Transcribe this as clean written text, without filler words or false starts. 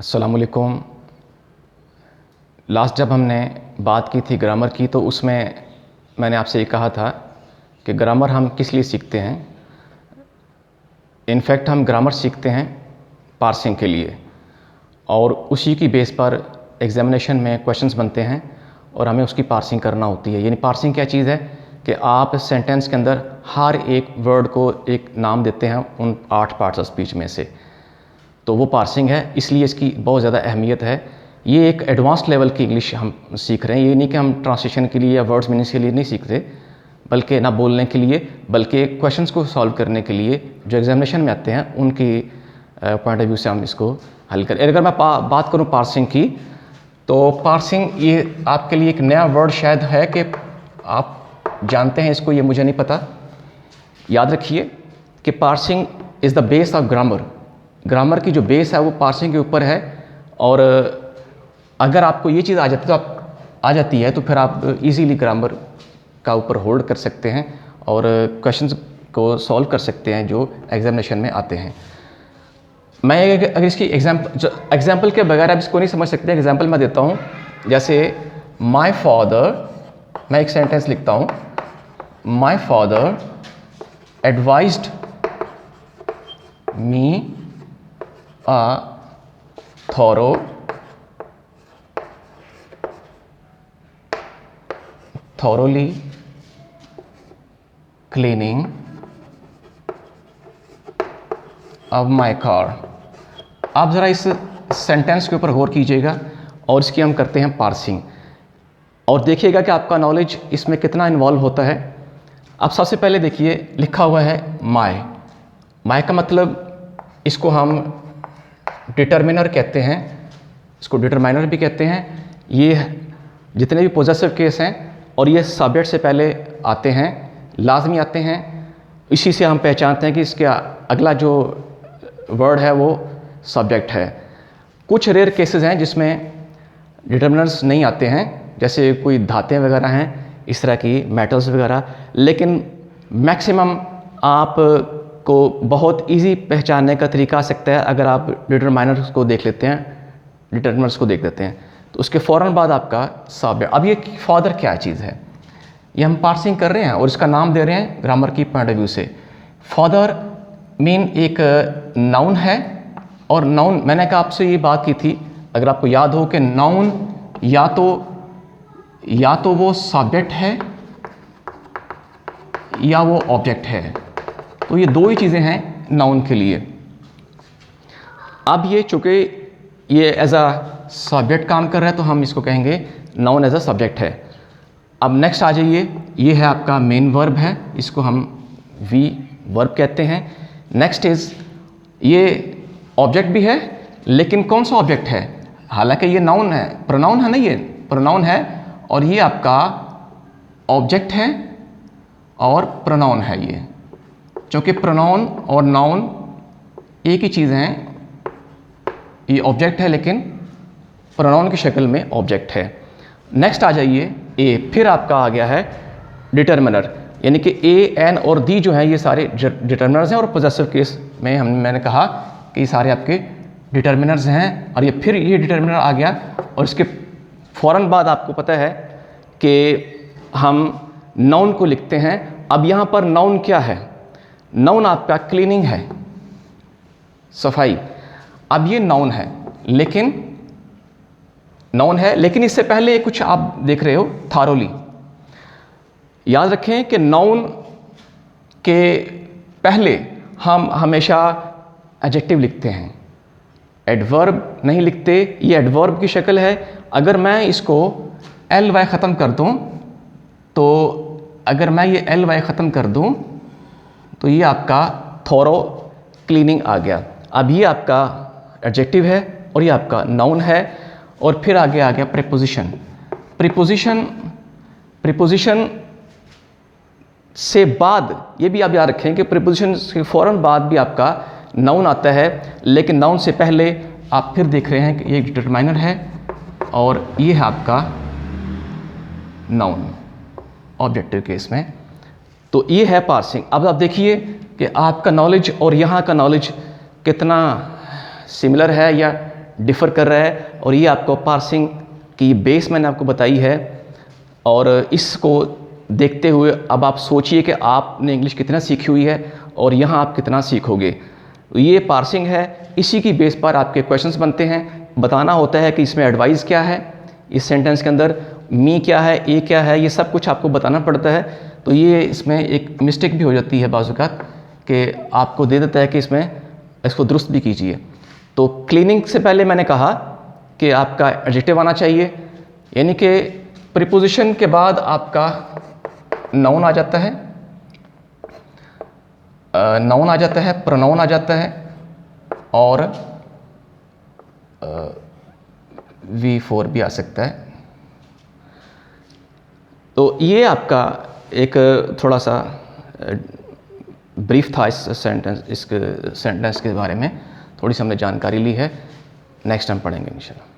अस्सलाम वालेकुम। लास्ट जब हमने बात की थी ग्रामर की, तो उसमें मैंने आपसे ये कहा था कि ग्रामर हम किस लिए सीखते हैं। इनफैक्ट हम ग्रामर सीखते हैं पार्सिंग के लिए, और उसी की बेस पर एग्जामिनेशन में क्वेश्चंस बनते हैं और हमें उसकी पार्सिंग करना होती है। यानी पार्सिंग क्या चीज़ है कि आप सेंटेंस के अंदर हर एक वर्ड को एक नाम देते हैं उन 8 पार्ट्स ऑफ स्पीच में से, तो वो पार्सिंग है। इसलिए इसकी बहुत ज़्यादा अहमियत है। ये एक एडवांस्ड लेवल की इंग्लिश हम सीख रहे हैं। ये नहीं कि हम ट्रांसलेशन के लिए या वर्ड्स मीनिंग्स के लिए नहीं सीख रहे, बल्कि ना बोलने के लिए, बल्कि क्वेश्चंस को सॉल्व करने के लिए जो एग्जामिनेशन में आते हैं उनकी पॉइंट ऑफ व्यू से हम इसको हल करें। अगर मैं बात करूँ पार्सिंग की, तो पार्सिंग ये आपके लिए एक नया वर्ड शायद है कि आप जानते हैं इसको, ये मुझे नहीं पता। याद रखिए कि parsing is the base of grammar. Grammar की जो बेस है वो पार्सिंग के ऊपर है, और अगर आपको ये चीज़ आ जाती है तो फिर आप इजीली ग्रामर का ऊपर होल्ड कर सकते हैं और क्वेश्चंस को सॉल्व कर सकते हैं जो एग्जामिनेशन में आते हैं। मैं अगर इसकी एग्जाम्पल के बगैर आप इसको नहीं समझ सकते। एग्जाम्पल मैं देता हूँ, जैसे माई फादर, मैं एक सेंटेंस लिखता हूँ, my father advised me thoroughly cleaning of my car। आप ज़रा इस सेंटेंस के ऊपर गौर कीजिएगा और इसकी हम करते हैं पार्सिंग, और देखिएगा कि आपका नॉलेज इसमें कितना इन्वॉल्व होता है। आप सबसे पहले देखिए, लिखा हुआ है माय। माय का मतलब इसको हम डिटर्मिनर कहते हैं, इसको डिटरमाइनर भी कहते हैं। ये जितने भी पोजेसिव केस हैं और ये सब्जेक्ट से पहले आते हैं, लाजमी आते हैं। इसी से हम पहचानते हैं कि इसका अगला जो वर्ड है वो सब्जेक्ट है। कुछ रेयर केसेस हैं जिसमें डिटर्मिनर्स नहीं आते हैं, जैसे कोई धातें वगैरह हैं, इस तरह की मेटल्स वगैरह, लेकिन मैक्सिमम आपको बहुत इजी पहचानने का तरीका आ सकता है अगर आप डिटरमाइनर्स को देख लेते हैं, डिटर्मिनर्स को देख लेते हैं, तो उसके फ़ौरन बाद आपका सब्जेक्ट। अब ये फादर क्या चीज़ है, ये हम पार्सिंग कर रहे हैं और इसका नाम दे रहे हैं ग्रामर की पॉइंट ऑफ व्यू से। फादर मीन एक नाउन है, और नाउन मैंने कहा आपसे ये बात की थी, अगर आपको याद हो, कि नाउन या तो वो सब्जेक्ट है या वो ऑब्जेक्ट है। तो ये दो ही चीज़ें हैं नाउन के लिए। अब ये चूँकि ये एज अ सब्जेक्ट काम कर रहा है तो हम इसको कहेंगे नाउन एज अ सब्जेक्ट है। अब नेक्स्ट आ जाइए, ये है आपका मेन वर्ब है, इसको हम वी वर्ब कहते हैं। नेक्स्ट इज, ये ऑब्जेक्ट भी है, लेकिन कौन सा ऑब्जेक्ट है? हालांकि ये नाउन है, प्रोनाउन है ना, ये प्रोनाउन है, और ये आपका ऑब्जेक्ट है और प्रोनाउन है। ये क्योंकि प्रोनाउन और नाउन एक ही चीज़ हैं, ये ऑब्जेक्ट है लेकिन प्रोनाउन की शक्ल में ऑब्जेक्ट है। नेक्स्ट आ जाइए ए, फिर आपका आ गया है डिटर्मिनर, यानी कि ए, एन और दी जो है ये सारे डिटर्मिनर्स हैं, और पोजेसिव केस में मैंने कहा कि ये सारे आपके डिटर्मिनर्स हैं। और ये फिर ये डिटर्मिनर आ गया, और इसके फ़ौरन बाद आपको पता है कि हम नाउन को लिखते हैं। अब यहाँ पर नाउन क्या है? नाउन आपका क्लीनिंग है, सफाई। अब ये नाउन है, लेकिन इससे पहले कुछ आप देख रहे हो, थारोली। याद रखें कि नाउन के पहले हम हमेशा एडजेक्टिव लिखते हैं, एडवर्ब नहीं लिखते। ये एडवर्ब की शक्ल है। अगर मैं इसको एल वाई ख़त्म कर दूं, तो अगर मैं ये एल वाई ख़त्म कर दूं तो ये आपका थोरो क्लीनिंग आ गया। अब ये आपका एडजेक्टिव है और ये आपका नाउन है। और फिर आगे आ गया प्रीपोजिशन। प्रीपोजिशन से बाद, ये भी आप याद रखें कि प्रीपोजिशन के फ़ौरन बाद भी आपका नाउन आता है, लेकिन नाउन से पहले आप फिर देख रहे हैं कि ये डिटरमाइनर है और ये है आपका नाउन ऑब्जेक्टिव केस में। तो ये है पार्सिंग। अब आप देखिए कि आपका नॉलेज और यहाँ का नॉलेज कितना सिमिलर है या डिफ़र कर रहा है, और ये आपको पार्सिंग की बेस मैंने आपको बताई है। और इसको देखते हुए अब आप सोचिए कि आपने इंग्लिश कितना सीखी हुई है और यहाँ आप कितना सीखोगे। ये पार्सिंग है, इसी की बेस पर आपके क्वेश्चंस बनते हैं। बताना होता है कि इसमें एडवाइस क्या है, इस सेंटेंस के अंदर मी क्या है, ए क्या है, ये सब कुछ आपको बताना पड़ता है। तो ये इसमें एक मिस्टेक भी हो जाती है बाज़ औक़ात कि आपको दे देता है कि इसमें इसको दुरुस्त भी कीजिए। तो क्लीनिंग से पहले मैंने कहा कि आपका एडजेक्टिव आना चाहिए, यानी कि प्रीपोजिशन के बाद आपका नाउन आ जाता है, नाउन आ जाता है, प्रोनाउन आ जाता है, और V4 भी आ सकता है। तो ये आपका एक थोड़ा सा ब्रीफ था इस सेंटेंस के बारे में, थोड़ी सी हमने जानकारी ली है। नेक्स्ट टाइम पढ़ेंगे इंशाल्लाह।